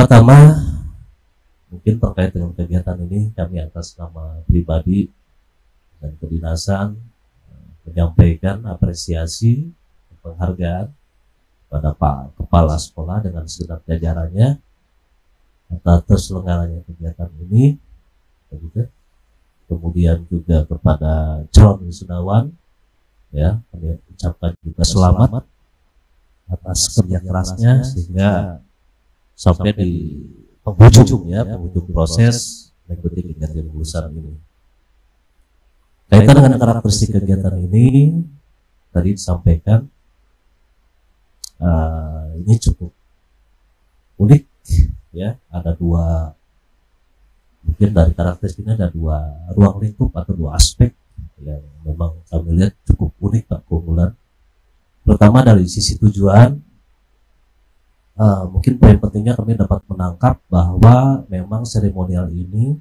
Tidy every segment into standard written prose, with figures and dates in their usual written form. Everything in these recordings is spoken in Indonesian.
Pertama-tama mungkin terkait dengan kegiatan ini, kami atas nama pribadi dan kedinasan menyampaikan apresiasi penghargaan pada Pak Kepala Sekolah dengan segenap jajarannya atas terselenggaranya kegiatan ini. Kemudian juga kepada calon wisudawan, ya, kami ucapkan juga selamat atas kerja kerasnya sehingga sampai di penghujung proses mengikuti kegiatan lulusan ini. Kaitan dengan karakteristik kegiatan ini tadi disampaikan, ini cukup unik, ya. Ada dua, mungkin dari karakteristiknya ada dua ruang lingkup atau dua aspek yang memang kami lihat cukup unik, Pak, keunggulan. Pertama dari sisi tujuan, mungkin poin pentingnya kami dapat menangkap bahwa memang seremonial ini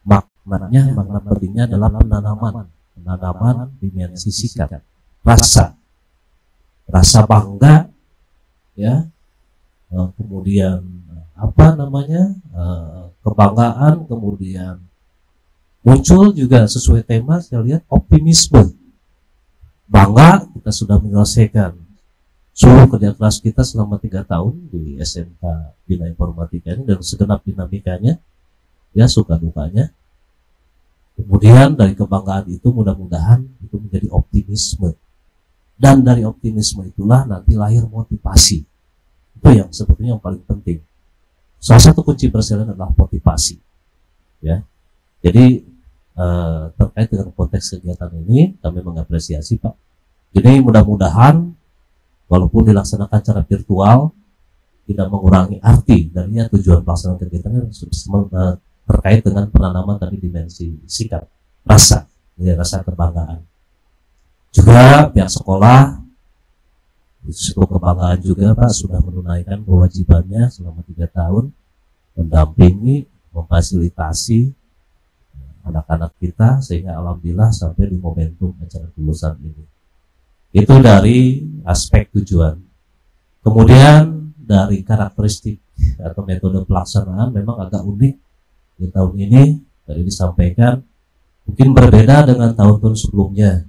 makna pentingnya adalah penanaman dimensi sikap, rasa bangga, ya, kemudian kebanggaan, kemudian muncul juga sesuai tema, saya lihat optimisme, bangga kita sudah menyelesaikan seluruh kerja keras kita selama 3 tahun di SMK Bina Informatika ini dan segenap dinamikanya, ya, suka dukanya. Kemudian dari kebanggaan itu mudah-mudahan itu menjadi optimisme, dan dari optimisme itulah nanti lahir motivasi. Itu yang sebetulnya yang paling penting. Salah satu kunci persalinan adalah motivasi, ya. Jadi terkait dengan konteks kegiatan ini kami mengapresiasi, Pak. Jadi mudah-mudahan walaupun dilaksanakan secara virtual tidak mengurangi arti darinya tujuan pelaksanaan kegiatan terkait dengan penanaman tadi dimensi sikap, rasa kebanggaan. Juga pihak sekolah sebuah kebanggaan juga, Pak, sudah menunaikan kewajibannya selama 3 tahun mendampingi, memfasilitasi anak-anak kita sehingga alhamdulillah sampai di momentum acara kelulusan ini. Itu dari aspek tujuan. Kemudian dari karakteristik atau metode pelaksanaan memang agak unik di tahun ini. Tadi disampaikan mungkin berbeda dengan tahun-tahun sebelumnya,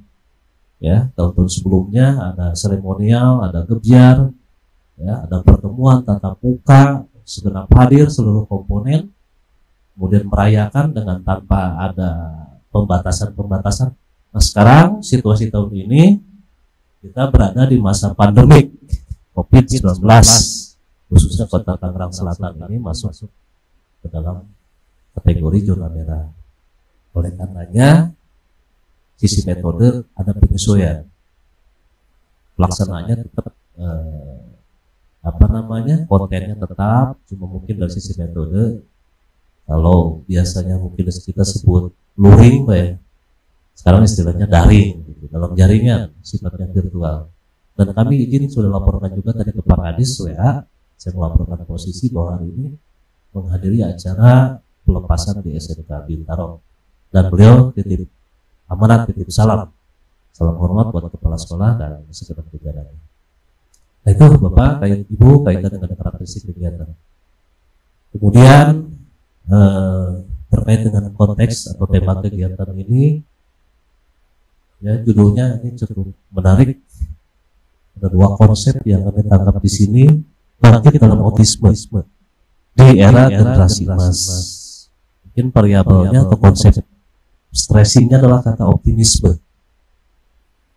ya. Tahun-tahun sebelumnya ada seremonial, ada gebyar, ya, ada pertemuan tatap muka, segenap hadir seluruh komponen, kemudian merayakan dengan tanpa ada pembatasan. Nah, sekarang situasi tahun ini kita berada di masa pandemik COVID-19, khususnya Kota Tangerang Selatan ini masuk ke dalam kategori zona merah. Oleh karenanya sisi metode ada penyesuaian, pelaksanaannya tetap kontennya tetap, cuma mungkin dari sisi metode, kalau biasanya mungkin kita sebut luring, Pak, ya, sekarang istilahnya daring, gitu, dalam jaringan sifatnya virtual. Dan kami izin sudah laporkan juga tadi ke Pak Kadis WA, saya melaporkan posisi bahwa hari ini menghadiri acara pelepasan di SMK Bintaro, dan beliau titip amanat, titip salam hormat buat kepala sekolah dan segenap jajarannya. Nah, itu Bapak, Ibu, kaitan dengan karakteristik kegiatan. Kemudian terkait dengan konteks atau tema kegiatan ini, ya, judulnya ini cukup menarik. Ada 2 konsep yang kami tangkap di sini, bangkit dalam autisme di era generasi emas. Mungkin variabelnya atau konsep stressingnya adalah kata optimisme.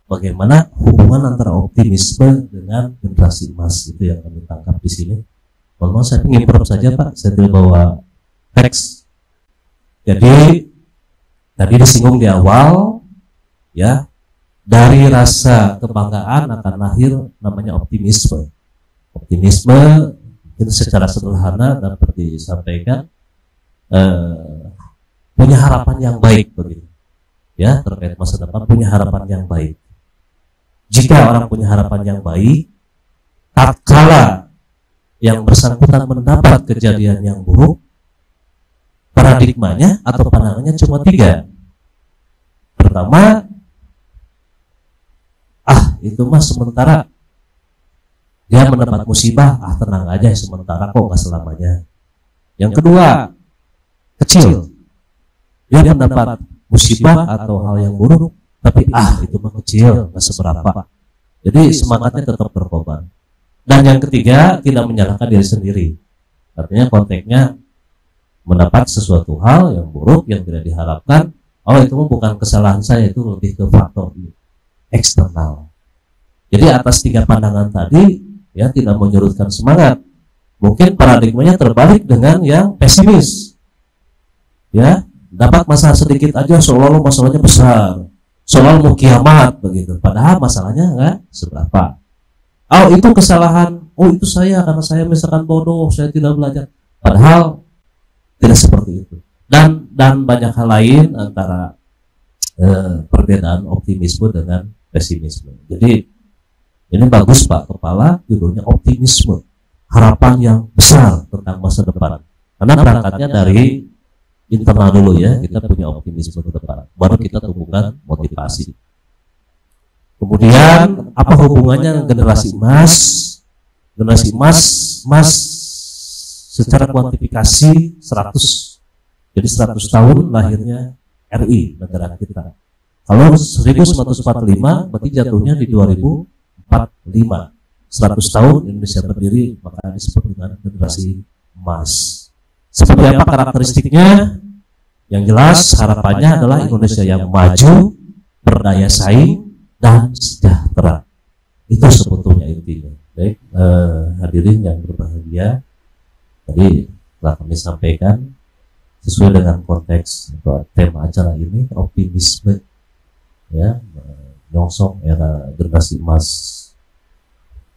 Bagaimana hubungan antara optimisme dengan generasi emas, itu yang kami tangkap di sini. Kalau saya ingin improve saja, Pak, saya tidak bawa teks. Jadi tadi disinggung di awal, ya, dari rasa kebanggaan akan lahir namanya optimisme. Optimisme itu secara sederhana dapat disampaikan punya harapan yang baik, begitu, ya, terkait masa depan, punya harapan yang baik. Jika orang punya harapan yang baik, tatkala yang bersangkutan mendapat kejadian yang buruk, paradigmanya atau pandangannya cuma 3. Pertama, itu mah sementara, Dia mendapat musibah, tenang aja sementara kok, nggak selamanya. Yang kedua, kecil. Dia mendapat musibah atau hal yang buruk, tapi itu mah kecil, nggak seberapa. Jadi semangatnya tetap berkorban. Dan yang ketiga, tidak menyalahkan diri sendiri. Artinya konteksnya mendapat sesuatu hal yang buruk yang tidak diharapkan. Itu bukan kesalahan saya, itu lebih ke faktor eksternal. Jadi atas 3 pandangan tadi, ya, tidak menyurutkan semangat. Mungkin paradigmanya terbalik dengan yang pesimis. Ya, dapat masalah sedikit aja seolah-olah masalahnya besar, seolah mau kiamat begitu. Padahal masalahnya nggak seberapa. Itu kesalahan. Itu saya karena saya misalkan bodoh, saya tidak belajar. Padahal tidak seperti itu. Dan banyak hal lain antara perbedaan optimisme dengan pesimisme. Jadi ini bagus Pak Kepala, judulnya optimisme, harapan yang besar tentang masa depan. Karena berangkatnya dari internal dulu ya, kita punya optimisme ke depan, baru kita tumbuhkan motivasi. Kemudian apa hubungannya generasi emas? Generasi emas secara kuantifikasi 100. Jadi 100 tahun lahirnya RI, negara kita. Kalau 1945 berarti jatuhnya di 2045. 100 tahun Indonesia berdiri, maka disebut dengan generasi emas. Seperti apa karakteristiknya? Yang jelas harapannya adalah Indonesia yang maju, berdaya saing, dan sejahtera. Itu sebetulnya intinya. Baik, hadirin yang berbahagia, tadi telah kami sampaikan sesuai dengan konteks atau tema acara ini, optimisme, ya, nyongsong era generasi emas.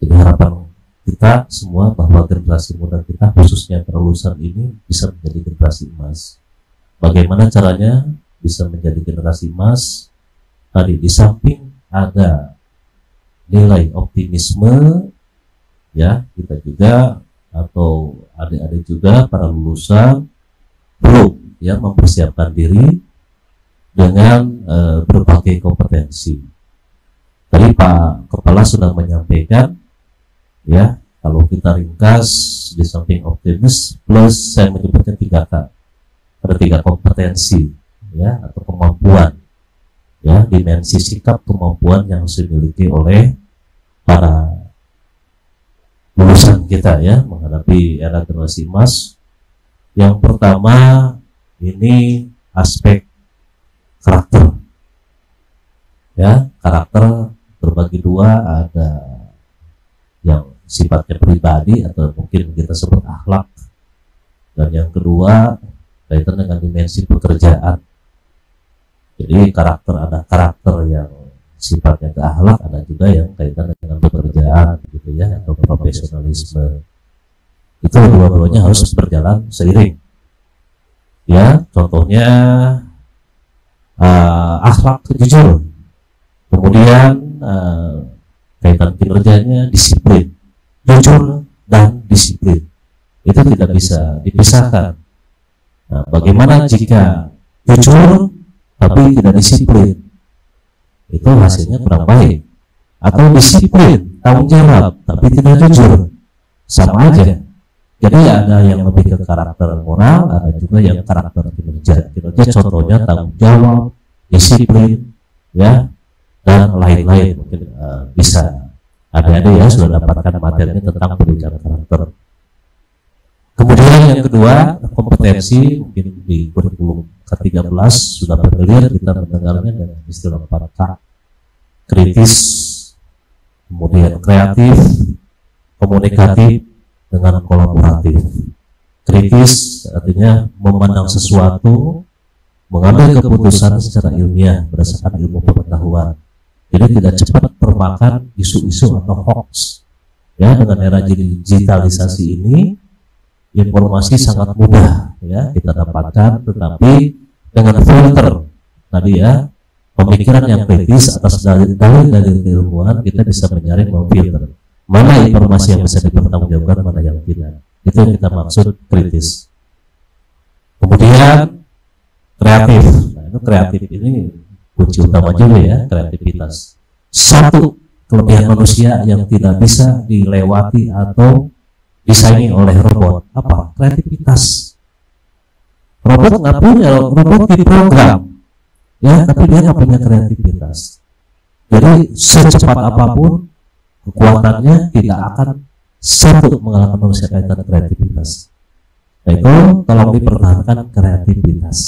Jadi harapan kita semua bahwa generasi muda kita, khususnya kelulusan ini, bisa menjadi generasi emas. Bagaimana caranya bisa menjadi generasi emas? Tadi di samping ada nilai optimisme, ya, kita juga atau adik-adik juga para lulusan perlu ya mempersiapkan diri dengan berbagai kompetensi. Tadi Pak Kepala sudah menyampaikan, ya, kalau kita ringkas di samping optimis plus saya menyebutnya 3K, ada 3 kompetensi, ya, atau kemampuan, ya, dimensi sikap kemampuan yang dimiliki oleh para lulusan kita ya menghadapi era generasi emas. Yang pertama ini aspek karakter, ya, karakter terbagi 2, ada yang sifatnya pribadi atau mungkin kita sebut akhlak, dan yang kedua kaitan dengan dimensi pekerjaan. Jadi karakter, ada karakter yang sifatnya ke akhlak, ada juga yang kaitan dengan pekerjaan gitu ya, atau profesionalisme. Itu dua-duanya harus berjalan seiring. Ya, contohnya akhlak jujur, kemudian kaitan kinerjanya disiplin, jujur dan disiplin. Itu tidak bisa dipisahkan. Nah, bagaimana jika jujur tapi tidak disiplin? Itu hasilnya kurang baik. Atau disiplin, tanggung jawab tapi tidak jujur, sama aja. Jadi ada yang lebih ke karakter moral, ada juga yang karakter kinerja. Kinerja contohnya tanggung jawab, disiplin, ya, dan lain-lain. Mungkin bisa adik-adik ya sudah dapatkan materi tentang pendidikan karakter. Kemudian yang kedua, kompetensi, mungkin di kurikulum ke-13 sudah familiar kita mendengarnya dengan istilah 4K. Kritis, kemudian kreatif, komunikatif, dengan kolaboratif. Kritis artinya memandang sesuatu, mengambil keputusan secara ilmiah berdasarkan ilmu pengetahuan. Jadi tidak cepat termakan isu-isu atau hoax. Ya, dengan era digitalisasi ini, informasi sangat mudah ya kita dapatkan, tetapi dengan filter tadi ya, pemikiran yang kritis atas dalil-dalil keilmuan, kita bisa menyaring, memfilter mana informasi yang bisa dipertanggungjawabkan, mana yang tidak. Itu yang kita maksud kritis. Kemudian kreatif. Nah, itu kreatif ini kunci utama juga ya, kreativitas. Satu kelebihan manusia yang tidak bisa dilewati atau disaingi oleh robot. Apa? Kreativitas. Robot nggak punya, robot diprogram, ya, tapi dia nggak punya kreativitas. Jadi secepat apapun kekuatannya tidak akan satu mengalahkan manusia kaitan kreativitas. Nah, itu tolong dipertahankan kreativitas.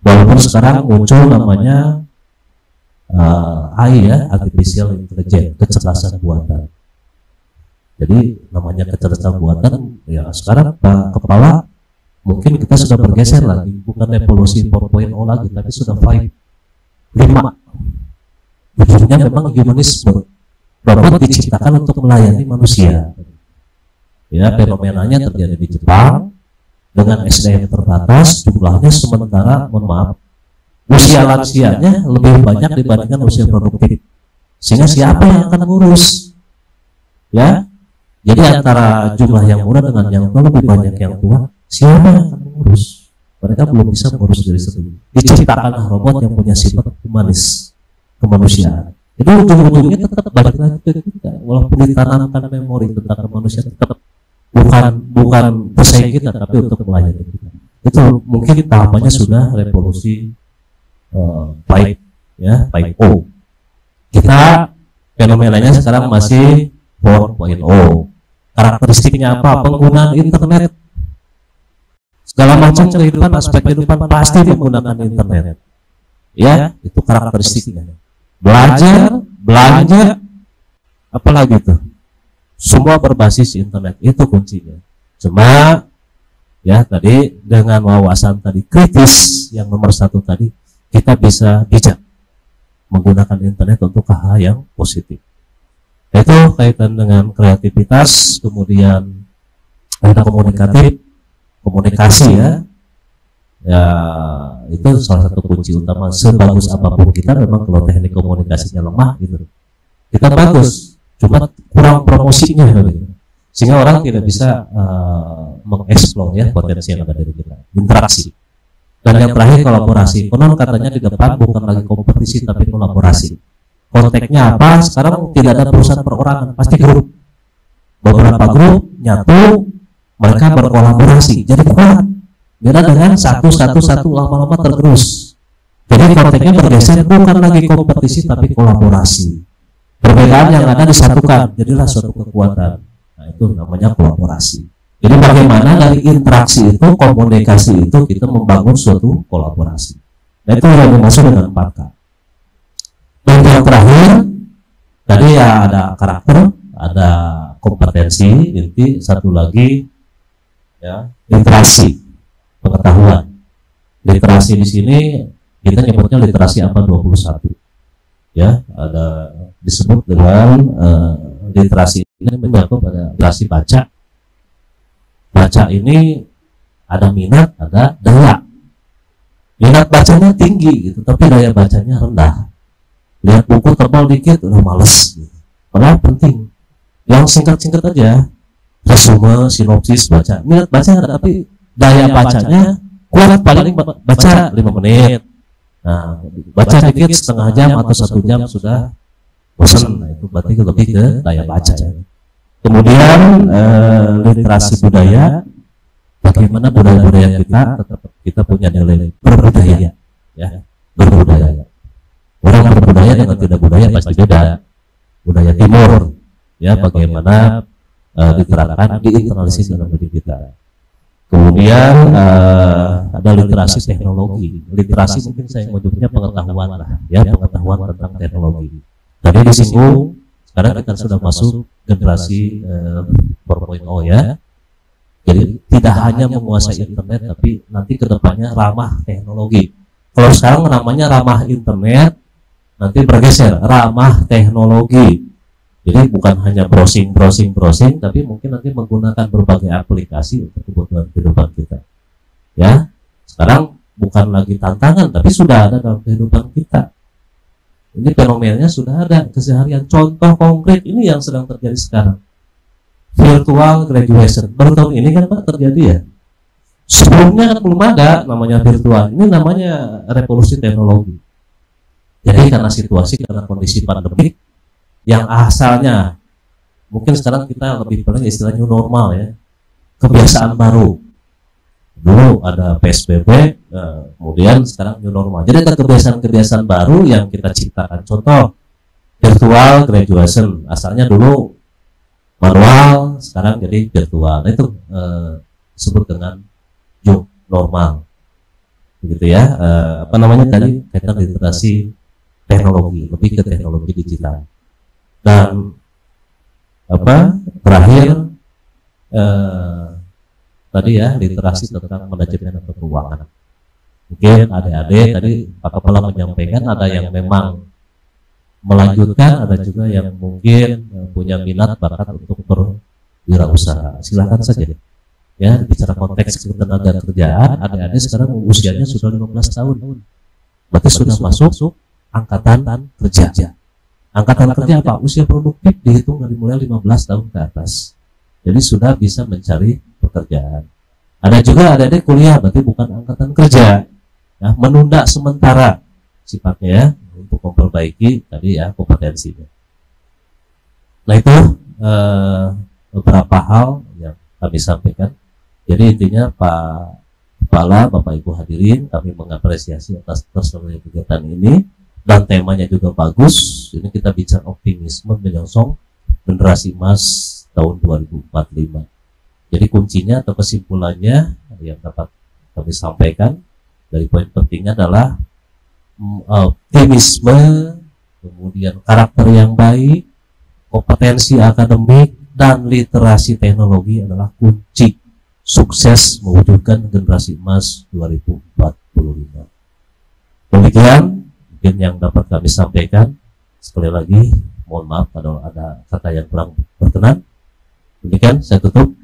Walaupun sekarang muncul namanya AI, ya, artificial intelligence, kecerdasan buatan. Jadi namanya kecerdasan buatan, ya sekarang Pak Kepala mungkin kita sudah bergeser lagi, bukan revolusi 4.0 lagi, tapi sudah 5. Ujungnya memang humanisme. Robot diciptakan untuk melayani manusia. Ya, fenomenanya terjadi di Jepang dengan SDM terbatas, jumlahnya sementara, mohon maaf, usia lansianya lebih banyak dibandingkan usia produktif. Sehingga siapa yang akan ngurus? Ya, jadi antara jumlah yang muda dengan yang tua lebih banyak yang tua, siapa yang akan mengurus? Mereka belum bisa mengurus diri sendiri. Diciptakanlah robot yang punya sifat humanis, kemanusiaan. Itu ujung-ujungnya tetap balik lagi ke kita. Walaupun ditanamkan memori tentang kemanusiaan, tetap bukan bersaing kita, tapi untuk melayani kita. Itu mungkin tahapannya sudah revolusi 5.0. Kita fenomenanya sekarang masih 4.0. Karakteristiknya apa? Penggunaan internet. Segala macam kehidupan, aspek kehidupan pasti menggunakan internet. Ya, itu karakteristiknya. Belajar, belanja, apalagi itu. Semua berbasis internet, itu kuncinya. Cuma ya tadi dengan wawasan tadi kritis yang nomor 1 tadi, kita bisa bijak menggunakan internet untuk hal yang positif. Itu kaitan dengan kreativitas, kemudian ada komunikasi, ya itu salah satu kunci utama. Sebagus apapun kita, memang kalau teknik komunikasinya lemah gitu, kita bagus, cuma kurang promosinya gitu. Sehingga orang tidak bisa mengeksplor ya potensi yang ada dari kita. Interaksi. Dan yang terakhir kolaborasi. Konon katanya di depan bukan lagi kompetisi tapi kolaborasi. Konteksnya apa? Sekarang tidak ada perusahaan perorangan, pasti grup. Beberapa grup nyatu, mereka berkolaborasi. Jadi kuat. Beda dengan satu lama-lama tergerus. Jadi konteksnya bergeser, bukan lagi kompetisi tapi kolaborasi. Perbedaan yang ada disatukan, jadilah suatu kekuatan. Nah, itu namanya kolaborasi. Jadi bagaimana dari interaksi itu, komunikasi itu, kita membangun suatu kolaborasi. Nah, itu yang dimaksud dengan 4K. Dan yang terakhir, tadi ya ada karakter, ada kompetensi, inti, satu lagi ya literasi, pengetahuan. Literasi di sini kita nyebutnya literasi abad 21. Ya, ada disebut dengan literasi ini menyangkut pada literasi baca. Baca ini ada minat, ada daya. Minat bacanya tinggi gitu, tapi daya bacanya rendah. Lihat buku tebal dikit udah males gitu. Padahal penting. Yang singkat-singkat aja, resume, sinopsis baca. Minat baca ada, tapi daya bacanya kuat, paling baca 5 menit. Nah, baca dikit setengah jam atau 1 jam sudah bosan. Nah, itu berarti lebih ke daya baca. Kemudian literasi budaya, bagaimana budaya-budaya kita tetap kita punya nilai berbudaya, ya, berbudaya. Orang berbudaya dengan tidak budaya pasti beda. Budaya timur, ya, bagaimana diterapkan, diinternalisasi dalam diri kita. Kemudian ada literasi teknologi. Literasi mungkin saya menyebutnya pengetahuan lah, ya, pengetahuan tentang teknologi. Tadi disinggung, sekarang kita sudah masuk generasi 4.0 ya. Jadi tidak hanya menguasai internet, tapi nanti kedepannya ramah teknologi. Kalau sekarang namanya ramah internet, nanti bergeser ramah teknologi. Jadi bukan hanya browsing, tapi mungkin nanti menggunakan berbagai aplikasi untuk kebutuhan kehidupan kita. Ya, sekarang bukan lagi tantangan, tapi sudah ada dalam kehidupan kita. Ini fenomenanya sudah ada keseharian. Contoh konkret ini yang sedang terjadi sekarang. Virtual graduation. Baru tahun ini kan Pak terjadi ya. Sebelumnya kan belum ada namanya virtual. Ini namanya revolusi teknologi. Jadi karena situasi, karena kondisi pandemik, yang asalnya mungkin sekarang kita lebih banyak istilah new normal ya, kebiasaan baru. Dulu ada PSBB, kemudian sekarang new normal. Jadi ada kebiasaan-kebiasaan baru yang kita ciptakan. Contoh virtual graduation, asalnya dulu manual, sekarang jadi virtual. Nah, itu disebut dengan new normal, begitu ya. Apa namanya tadi, kaitan literasi teknologi, lebih ke teknologi digital. Dan apa terakhir tadi ya, literasi tentang manajemen atau keuangan. Mungkin adik-adik tadi Pak Kepala menyampaikan ada yang memang melanjutkan, ada juga yang mungkin punya minat bakat untuk berwirausaha. Silakan saja ya, bicara konteks ketenaga kerjaan, adik-adik sekarang usianya sudah 15 tahun, berarti sudah masuk angkatan kerja. Angkatan kerja apa? Usia produktif dihitung dari mulai 15 tahun ke atas, jadi sudah bisa mencari pekerjaan. Ada juga adik-adik kuliah, berarti bukan angkatan kerja ya, menunda sementara sifatnya ya, untuk memperbaiki tadi ya kompetensinya. Nah itu beberapa hal yang kami sampaikan. Jadi intinya Pak Kepala, Bapak Ibu hadirin, kami mengapresiasi atas terselenggaranya kegiatan ini dan temanya juga bagus. Ini kita bicara optimisme menyongsong generasi emas tahun 2045. Jadi kuncinya atau kesimpulannya yang dapat kami sampaikan dari poin pentingnya adalah optimisme, kemudian karakter yang baik, kompetensi akademik, dan literasi teknologi adalah kunci sukses mewujudkan generasi emas 2045. Demikian mungkin yang dapat kami sampaikan. Sekali lagi mohon maaf kalau ada kata yang kurang berkenan. Demikian saya tutup.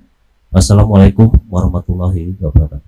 Wassalamualaikum warahmatullahi wabarakatuh.